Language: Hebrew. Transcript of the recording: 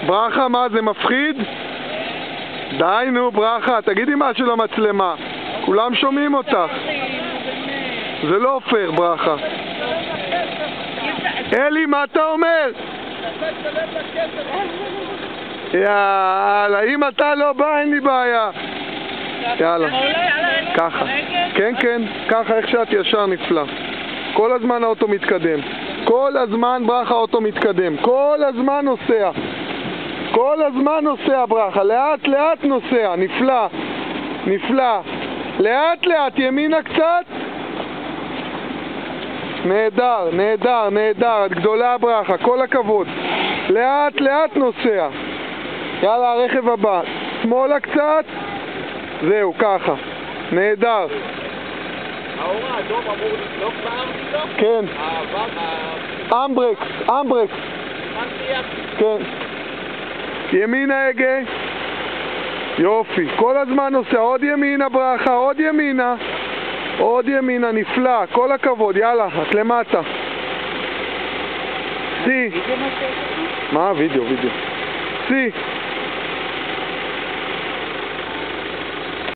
ברכה, מה זה מפחיד? די נו ברכה, תגידי משהו למצלמה, כולם שומעים אותך. זה לא פייר ברכה. אלי, מה אתה אומר? יאללה, אם אתה לא בא אין לי בעיה. יאללה, ככה. כן, כן, ככה איך שאת ישר נפלא. כל הזמן האוטו מתקדם. כל הזמן ברכה האוטו מתקדם. כל הזמן נוסע. כל הזמן נוסע ברכה. לאט לאט נוסע. נפלא. נפלא. לאט לאט, ימינה קצת. נהדר, נהדר, נהדר. את גדולה ברכה. כל הכבוד. לאט לאט נוסע. יאללה, הרכב הבא. שמאלה קצת. זהו, ככה. נהדר. האור האדום אמור לדלוק בארץ? כן. אמברקס, אמברקס. כן. ימינה הגה. יופי. כל הזמן נוסע. עוד ימינה ברכה, עוד ימינה. עוד ימינה, נפלא. כל הכבוד. יאללה, את למטה. סי. מה? וידאו, וידאו. סי.